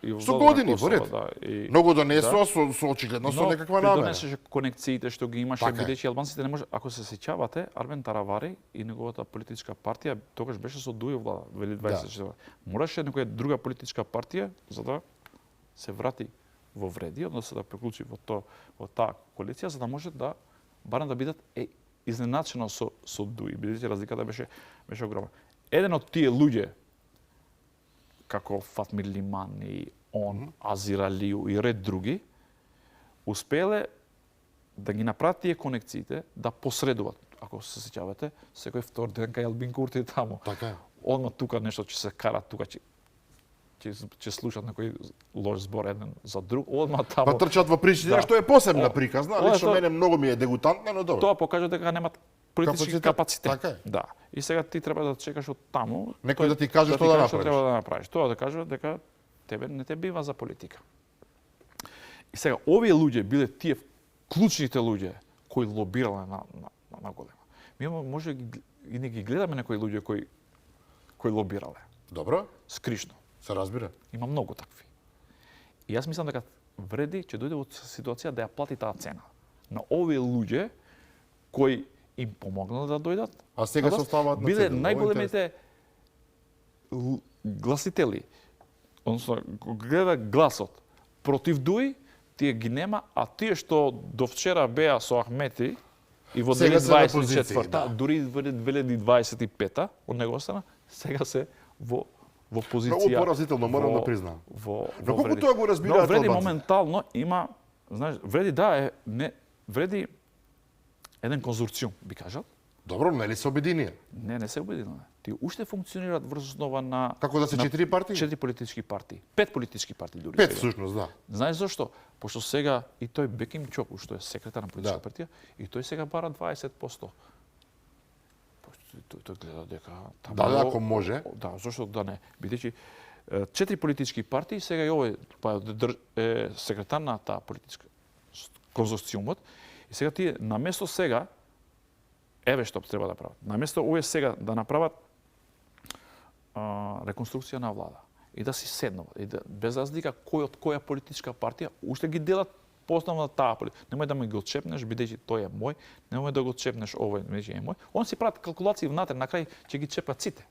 и во со години во ред. Да, многу донесува со очигледно со некаква намера. Донесеше конекциите што ги имаше, така бидејќи албанците не може, ако се сеќавате, Арбен Таравари и неговата политичка партија тогаш беше со Дујо влада 2024. Да. Мораше некоја друга политичка партија за да се врати во вреди, односно да приклучи во таа коалиција, за да може да барем да бидат изненачено со Дуи, бидејќи разликата беше огромна. Еден од тие луѓе како Фатмир Лиман и Азир Алиу и ред други, успееле да ги направат тие конекциите, да посредуват. Ако се сеќавате, секој втор ден кај Албин Курти е таму. Така е. Одма тука нешто ќе се карат, тука ќе слушат некој лош збор еден за друг, одма таму. Па трчат во Пришtina, што е посебна приказна, лично мене многу ми е дегутантна, но добро. Тоа покажува дека немат политички капацитет. Така е. Да. И сега ти треба да чекаш од таму некој да ти каже што да направиш. Што треба да направиш. Тоа да кажува дека тебе не те бива за политика. И сега овие луѓе биле тие клучните луѓе кои лобирале на голема. Ми може и не ги гледаме некои луѓе кои лобирале. Добро. Скришно. Се разбира. Има многу такви. И јас мислам дека вреди ќе дојде во ситуација да ја плати таа цена на овие луѓе кои им помогнал да дојдат. А сега се оставаат на биле цедул. најголемите гласители. Односно, гледа гласот против Дуи, тие ги нема, а тие што до вчера беа со Ахмети и во 2024-та, дури во 2025-та, од негова страна, сега се во позиција. Многу поразително, морам да признам. Но колку тоа го разбираат Вреди албанците? моментално има, знаеш, Вреди да Вреди еден конзорциум, би кажал. Добро, нели се обединија? Не се обединува. Ти уште функционираат врз основа на Како да се 4 партии? 4 политички партии. 5 политички партии дури. 5 всушност, да. Знаеш зошто? Пошто сега и тој Беким Чоку, што е секретар на политичка партија, и тој сега бара 20%. Тој гледа дека таму. Да, ако може. Да, зошто да не? Бидејќи 4 политички партии, сега и овој е секретар на таа политичка конзорциумот, и сега тие наместо сега еве што треба да прават. Наместо овие сега да направат реконструкција на влада и да си седнат и да, без разлика кој од која политичка партија, уште ги делат по основа на таа политика. Немој да ме го отчепнеш бидејќи тој е мој, немој да го отчепнеш овој бидејќи е мој. Он си прават калкулации внатре, на крај ќе ги чепат сите.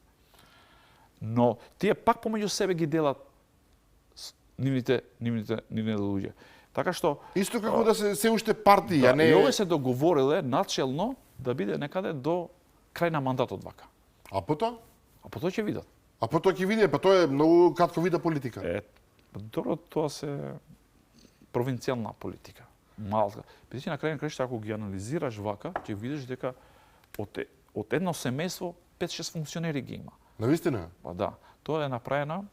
Но тие пак помеѓу себе ги делат нивните луѓе. Така што исто како да се уште партија, да, не. И овој се договориле начелно да биде некаде до крај на мандатот вака. А потоа? А потоа ќе видат. А потоа ќе види, па тоа е многу кратко вида политика. Добро, тоа се провинцијална политика. Малка. Бидејќи на крај на крајшта ако ги анализираш вака, ќе видиш дека од едно семејство 5-6 функционери ги има. Навистина? Па да, тоа е направено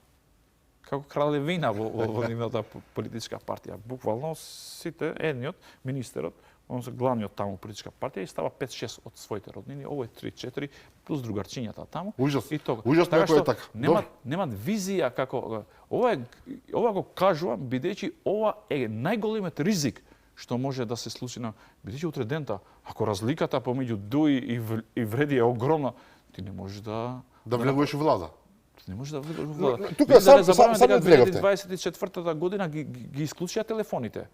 како кралевина во нивната политичка партија. Буквално сите, едниот, министерот, односно главниот таму политичка партија и става 5-6 од своите роднини, овој 3-4 плюс другарчињата таму. Ужас. И тога. Ужасно така ако е така. Немат визија како ова го кажувам бидејќи ова е најголемиот ризик што може да се случи на бидејќи утре дента, ако разликата помеѓу Дуи и Вреди е огромна, ти не можеш да влегуваш во влада. Не може да влегуваш во влада. Тука сам дека влегавте. 2024 година ги исклучија телефоните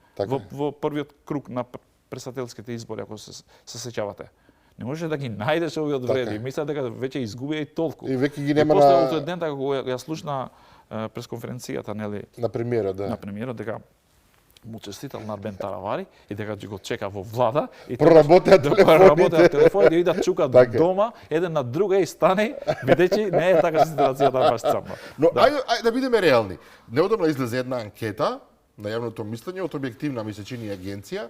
во првиот круг на председателските избори, ако се сеќавате. Не може да ги најдеш овие од Вреди. Мисля дека веќе изгубија и толку. И веќе ги нема на после утре ден како ја слушна пресконференцијата, нели? На премиерот, да. На премиерот дека му честитал на Арбен Таравари и дека го чека во влада и проработеа телефоните и да чукат дома еден на друг и стане, бидејќи не е така ситуацијата баш црна. Но ајде да бидеме реални. Неодамна излезе една анкета на јавното мислење од објективна ми се чини агенција,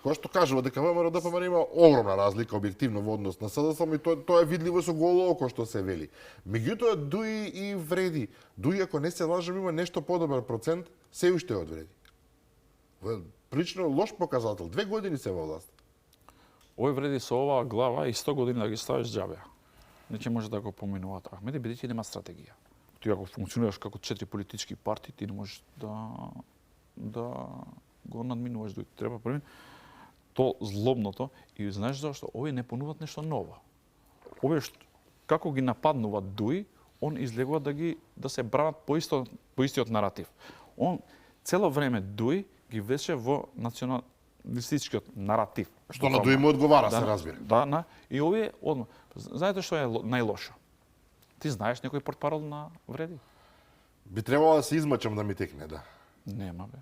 која што кажува дека ВМРО ДПМН има огромна разлика објективно во однос на СДСМ и тоа е видливо со голо око што се вели. Меѓутоа дуи и вреди. Дуи ако не се лажам има нешто подобар процент, се уште од вреди. Прилично лош показател. 2 години се во власт. Овој вреди со оваа глава и 100 години да ги ставиш џабе. Не ќе може да го поминуваат Ахмеди, бидејќи нема стратегија. Ти ако функционираш како 4 политички партии, ти не можеш да го надминуваш дуи. Треба први то злобното и знаеш зашто овие не понудат нешто ново. Овие како ги нападнуваат дуи, он излегува да се бранат по истиот наратив. Он цело време дуи ги веше во националистичкиот наратив. Што на дуи му одговара, се разбира. Да, и овие одма. Знаете што е најлошо? Ти знаеш некој портпарол на вреди? Би требало да се измачам да ми текне, да. Нема, бе.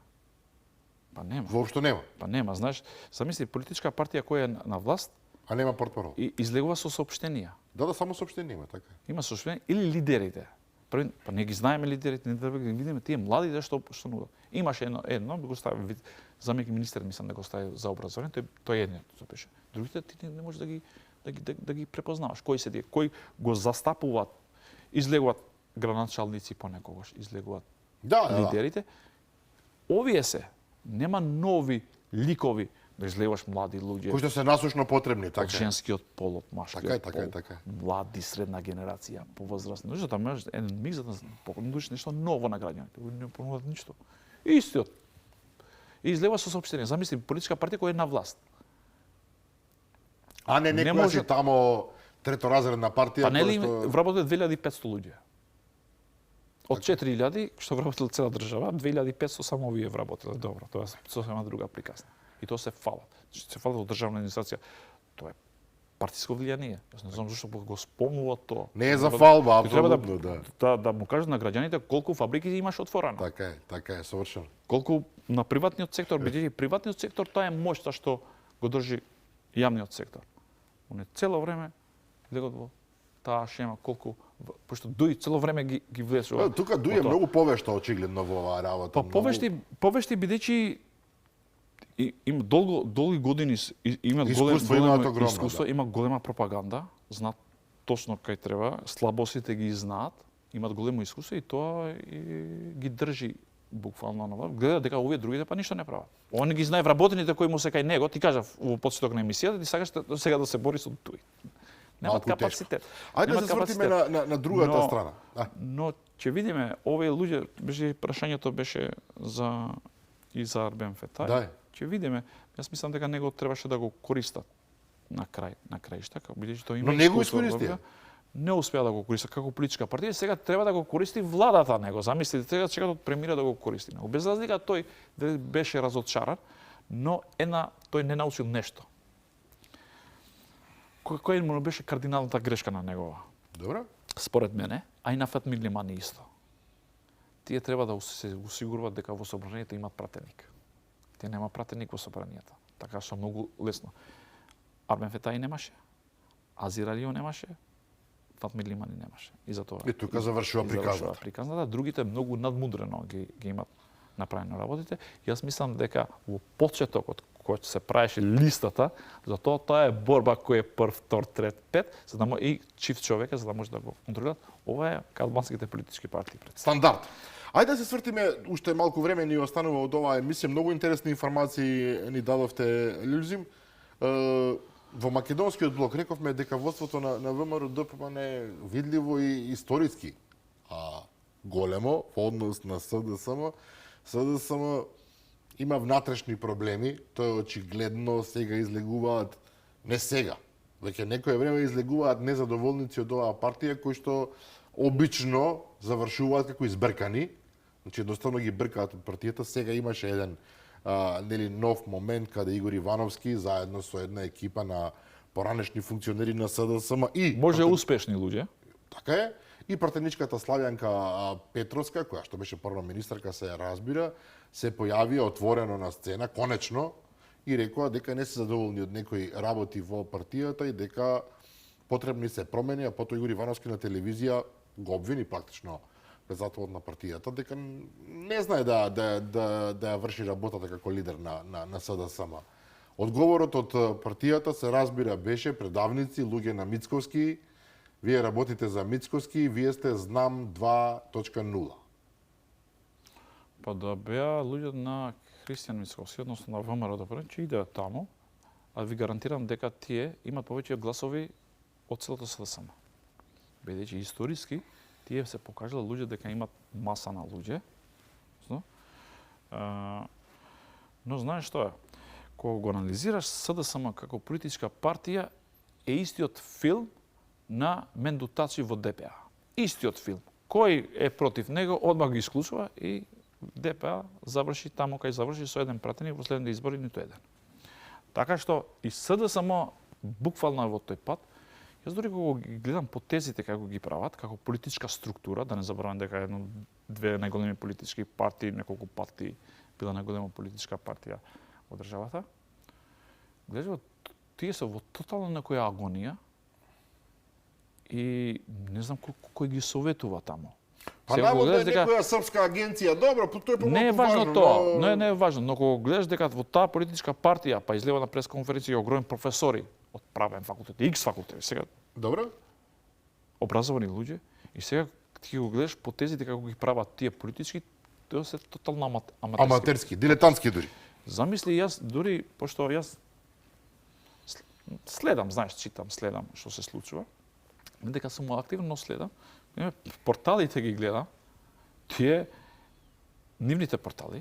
Па нема. Воопшто нема. Па нема, знаеш, замисли политичка партија која е на власт, а нема портпарол. И излегува со соопштенија. Да, само соопштенија има, така. Има соопштенија или лидерите. Па не ги знаеме лидерите, не треба да ги видиме тие младите што нудат. Имаше едно го стави заместник министер, мислам да го стави за образование, тој е едното пише. Другите ти не можеш да ги препознаваш кои се тие, кои го застапуваат, излегуваат граначалници понекогаш, излегуваат лидерите. Овие се нема нови ликови да излеваш млади луѓе. Кои што се насушно потребни, така. Од женскиот пол, од машкиот пол. Така. Млади, средна генерација, повозрастни. Нешто таму еден миг за да понудиш нешто ново на граѓаните. Не понудат ништо. Истиот. И излева со соопштение. Замисли политичка партија која е на власт. А не некоја си тамо треторазредна партија. Па нели вработат 2500 луѓе. Од 4000 што вработил цела држава, 2500 само овие вработиле. Добро, тоа е сосема друга приказна. И тоа се фала. Се фала од државна администрација. Тоа е партиско влијание. Јас не знам зашто го спомнува тоа. Не е за фалба, апсолутно, да му кажат на граѓаните колку фабрики имаш отворено. Така е, совршено. Колку на приватниот сектор, бидејќи приватниот сектор тоа е моќта што го држи јавниот сектор. Он е цело време легот во таа шема колку пошто дуи цело време ги влесува. Тука дуи е многу повешта очигледно во оваа работа. Па повешти бидејќи има долги години има големо искуство, има голема пропаганда, знаат точно кај треба, слабостите ги знаат, имаат големо искуство и тоа ги држи буквално на власт. Гледа дека овие другите па ништо не прават. Он ги знае вработените кои му се кај него, ти кажав во почеток на емисијата, ти сакаш сега да се бори со туи. Немаат капацитет. Ајде да се свртиме на другата страна. Но ќе видиме, овие луѓе, прашањето беше за Арбен Фетај. Ќе видиме, јас мислам дека него требаше да го користат на краишта, бидејќи тоа има. Но не го искористија. Не успеа да го користи како политичка партија, сега треба да го користи владата него. Замислите, сега чекат од премиера да го користи. Без разлика тој беше разочаран, но тој не научил нешто. Кој му беше кардиналната грешка на негова? Добро. Според мене, а и на Фатми Лимани исто. Тие треба да се осигуруваат дека во собранието имаат пратеник. Тие нема пратеник во собранието. Така што многу лесно. Арбен Фетај немаше, Азир Алио немаше, Фатми Лимани немаше. И затоа и тука завршува приказната. Другите многу надмудрено ги имаат направено работите. Јас мислам дека во почетокот кој се правеше листата, затоа тоа е борба кој е прв, втор, трет, пет, за да може и чифт човека за да може да го контролираат. Ова е албанските политички партии пред. Стандард. Ајде да се свртиме, уште малку време ни останува од оваа емисија, многу интересни информации ни дадовте, Љузим. Во македонскиот блок рековме дека водството на ВМРО ДПМН е видливо и историски, големо во однос на СДСМ. СДСМ има внатрешни проблеми, тоа е очигледно, сега излегуваат, не сега, веќе некое време излегуваат незадоволници од оваа партија кои што обично завршуваат како избркани, значи едноставно ги бркаат од партијата. Сега имаше еден нов момент каде Игор Ивановски заедно со една екипа на поранешни функционери на СДСМ и може успешни луѓе. Така е. И пратеничката Славјанка Петровска, која што беше прва министарка, се разбира, се појавија отворено на сцена, конечно, и рекоа дека не се задоволни од некои работи во партијата и дека потребни се промени, а потоа Игор Ивановски на телевизија го обвини практично председателот на партијата дека не знае да врши работата како лидер на СДСМ. Одговорот од партијата се разбира беше предавници, луѓе на Мицковски, вие работите за Мицковски, вие сте Знам 2.0. Па да беа луѓе на Христијан Мицковски, односно на ВМРО че идеат таму, а ви гарантирам дека тие имат повеќе гласови од целото СДСМ. Бидејќи историски тие се покажале луѓе дека имат маса на луѓе. Но знаеш што е? Кога го анализираш СДСМ како политичка партија, е истиот филм на Менду Тачи во ДПА. Истиот филм. Кој е против него, одмah го исклучува и ДПА заврши таму кај заврши со еден пратеник во следните избори ниту еден. Така што и СДСМ буквално во тој пат. Јас дори кога ги гледам потезите како ги прават, како политичка структура, да не заборавам дека две најголеми политички партии, неколку партии била најголема политичка партија во државата, гледаш, тие се во тотална некоја агонија и не знам кој ги советува таму. Па наводно е некоја српска агенција, добро, тој е не е важно тоа, не е важно, но кога гледаш дека во таа политичка партија, па излева на пресконференција огромен професори од правен факултет, X факултет, сега добро, образовани луѓе, и сега ти го гледаш потезите како ги прават тие политички, тоа се тотално аматерски, дилетантски дури. Замисли, јас дури, пошто јас следам, знаеш, читам, следам што се случува, не дека сум активно, но следам, порталите ги гледам, тие нивните портали,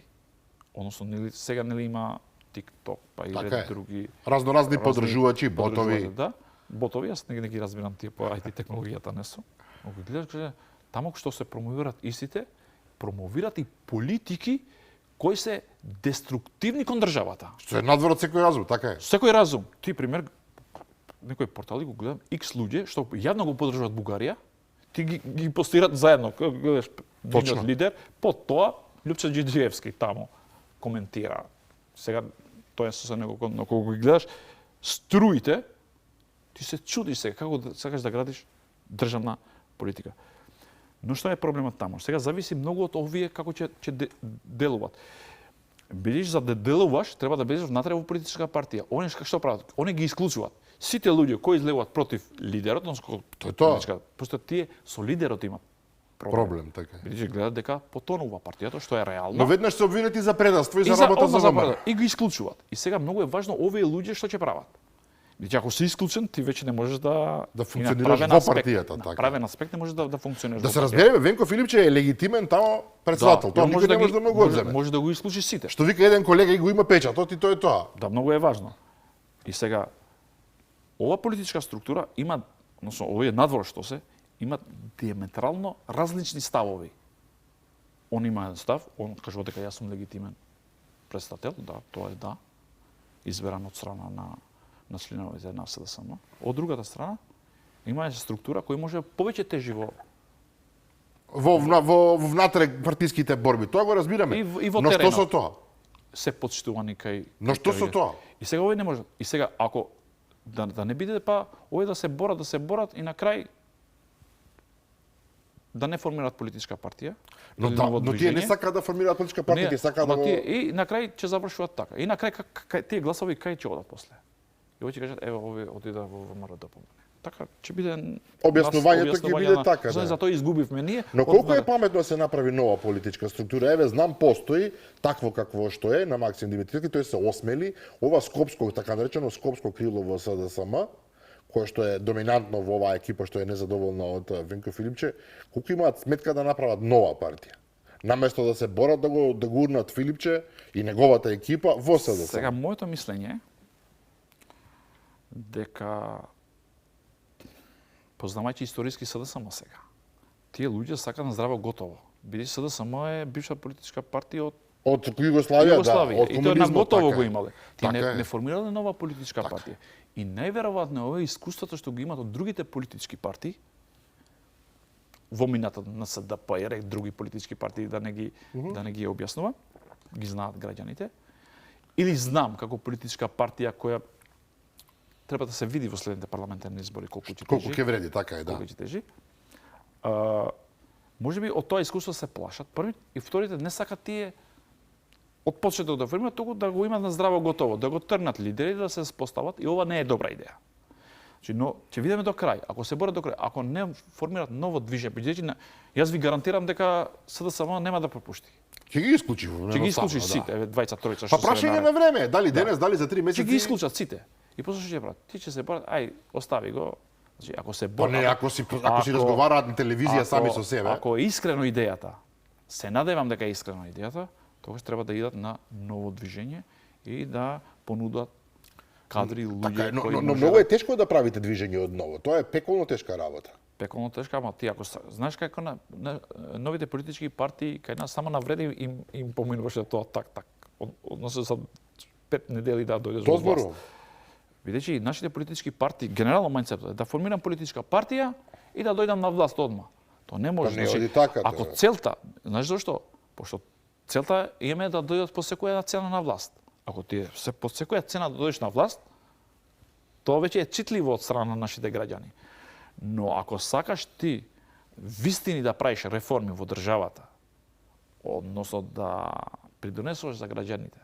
односно сега нели има TikTok, па и ред други разноразни подржувачи, ботови. Да, ботови, јас не ги разбирам тие по IT технологијата не сум. Но ги гледаш, таму што се промовираат истите, промовираат и политики кои се деструктивни кон државата. Што е надвор од секој разум, така е. Секој разум. Ти пример некои портали го гледам X луѓе што јавно го поддржуваат Бугарија, ти ги постираат заедно, гледаш нивниот лидер, потоа Љупча Џиџиевски таму коментира. Сега тоа е со него, но кога ги гледаш струите, ти се чудиш сега како сакаш да градиш државна политика. Но што е проблемот таму? Сега зависи многу од овие како ќе делуваат. Бидеш за да делуваш, треба да бидеш внатре во политичка партија. Они што прават? Они ги исклучуваат. Сите луѓе кои излеваат против лидерот, односно тоа. Пошто тие со лидерот имат проблем, така. Бидеш гледат дека потонува партијата, што е реално. Но веднаш се обвинети за предавство и за работа за ВМРО. И ги исклучуваат. И сега многу е важно овие луѓе што ќе прават. Бидејќи ако си исклучен, ти веќе не можеш да функционираш во партијата, така. На правен аспект не можеш да функционираш. Да се разбереме, Венко Филипче е легитимен тамо председател. Тоа никој не може да му го одземе. Може да го исклучи сите. Што вика еден колега и го има печатот и тоа е тоа. Да, многу е важно. И сега ова политичка структура има, односно овие надвор што се, имат диаметрално различни ставови. Он има еден став, он кажува дека јас сум легитимен председател, да, тоа е да, изберан од страна на членовите на СДСМ. Од другата страна има структура која може повеќе тежи во внатре партиските борби. Тоа го разбираме. И во но теренот. што со тоа? Се почитувани кај. Но што со тоа? И сега овој не може. И сега ако да не биде па овој да се борат и на крај да не формираат политичка партија. Но тие не сакаат да формираат политичка партија, тие сакаат да и на крај ќе завршуваат така. И на крај тие гласови кај ќе одат после. И ќе кажат еве овие отида во ВМРО. Така ќе биде објаснувањето ќе биде така, да. Затоа изгубивме ние. Но колку е паметно да се направи нова политичка структура? Еве знам постои такво какво што е на Максим Димитревски, тој се осмели ова скопско, така наречено скопско крило во СДСМ, кое што е доминантно во оваа екипа што е незадоволна од Венко Филипче, колку имаат сметка да направат нова партија? Наместо да се борат да го урнат Филипче и неговата екипа во СДСМ. Сега моето мислење е дека познавајќи историски СДСМ сега, тие луѓе сакаат на здраво готово. Бидејќи СДСМ е бивша политичка партија од Југославија, да, од комунизмот. И тоа на готово го имале. Тие не формирале нова политичка партија. И најверојатно ова искуството што го имаат од другите политички партии, во минатото на СДПР и други политички партии да не ги објаснува, ги знаат граѓаните. Или знам како политичка партија која треба да се види во следните парламентарни избори колку ќе тежи. Колку ќе вреди, така е, да. Колку ќе тежи. Можеби од тоа искуство се плашат први и вторите не сакат тие од почеток да формираат, туку да го имат на здраво готово, да го тргнат лидери, да се спостават и ова не е добра идеја. Но ќе видиме до крај. Ако се борат до крај, ако не формираат ново движење, бидејќи јас ви гарантирам дека СДСМ нема да пропушти. Ќе ги исклучи. Ќе ги исклучи сите, двајца, тројца што се. Па прашање на време, дали денес, дали за 3 месеци. Ќе ги исклучат сите. И после што ќе прават? Ти ќе се борат, ај, остави го. Значи, ако се борат, не, ако си разговараат на телевизија сами со себе. Ако е искрено идејата, се надевам дека е искрено идејата, тогаш треба да идат на ново движење и да понудат кадри, луѓе кои но многу е тешко да правите движење од ново. Тоа е пеколно тешка работа. Пеколно тешка, ама ти ако знаеш како на новите политички партии кај нас само навреди им поминуваше тоа так. Односно за 5 недели да дојдеш во власт. Бидејќи нашите политички партии, генерално мајндсетот е да формирам политичка партија и да дојдам на власт одма. Тоа не може. Ако целта, знаеш зашто? Пошто целта е да дојдат по секоја цена на власт. Ако ти се по секоја цена да дојдеш на власт, тоа веќе е читливо од страна на нашите граѓани. Но ако сакаш ти вистини да правиш реформи во државата, односно да придонесуваш за граѓаните,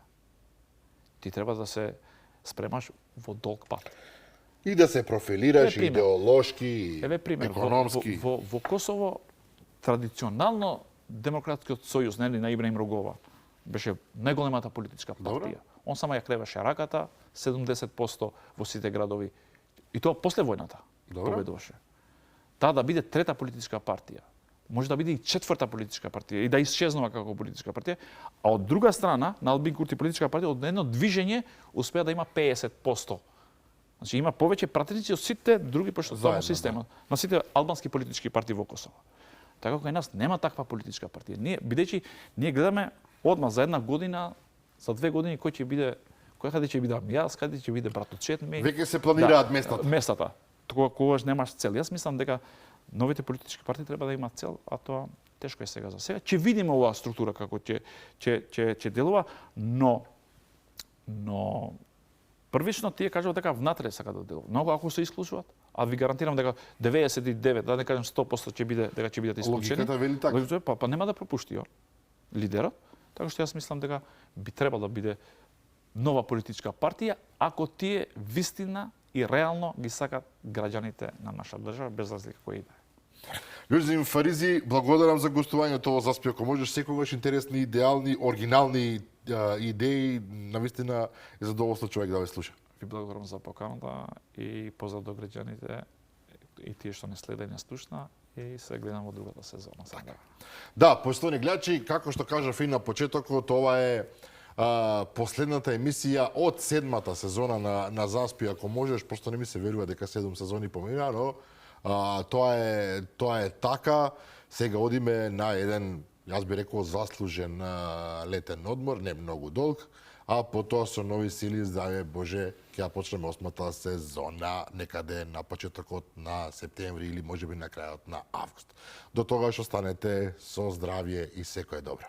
ти треба да се спремаш во долг пат. И да се профилираш идеолошки, економски. Во Косово традиционално Демократскиот сојуз, нели, на Ибраим Рогова, беше најголемата политичка партија. Он само ја креваше раката, 70% во сите градови. И тоа после војната победуваше. Таа да биде трета политичка партија, може да биде и четврта политичка партија и да исчезнува како политичка партија, а од друга страна, на Албин Курти политичка партија, од едно движење успеа да има 50%. Значи има повеќе пратеници од сите други, пошто само системот, на сите албански политички партии во Косово. Така кај нас нема таква политичка партија. Бидејќи ние гледаме одма за една година, за 2 години кој ќе биде, каде ќе бидам јас, каде ќе биде братовчет ми. Веќе се планираат местата. Тогаш немаш цел. Јас мислам дека новите политички партии треба да имаат цел, а тоа тешко е сега за сега. Ќе видиме оваа структура како ќе делува, но првично тие кажуваат дека внатре сака да делува. Многу ако се исклучуваат, а ви гарантирам дека 99, да не кажем 100% ќе бидат исклучени. Логиката вели така. Па нема да пропушти лидерот. Така што јас мислам дека би требало да биде нова политичка партија, ако тие вистина и реално ги сакат граѓаните на наша држава, без разлика кој иде. Љузим Фаризи, благодарам за гостувањето во Заспи. Ако можеш секогаш интересни, идеални, оригинални идеи, навистина е задоволство човек да ве слуша. Ви благодарам за поканата и поздрав до граѓаните и тие што не следа и не слушна и се гледам во другата сезона. Така. Да, поштовани гледачи, како што кажав и на почетокот, ова е последната емисија од 7-та сезона на Заспи. Ако можеш, просто не ми се верува дека 7 сезони помина, но тоа е така. Сега одиме на еден, јас би рекол, заслужен летен одмор, не многу долг, а потоа со нови сили, здраве Боже, ќе ја почнеме 8-та сезона некаде на почетокот на септември или можеби на крајот на август. До тогаш останете со здравје и секое добро.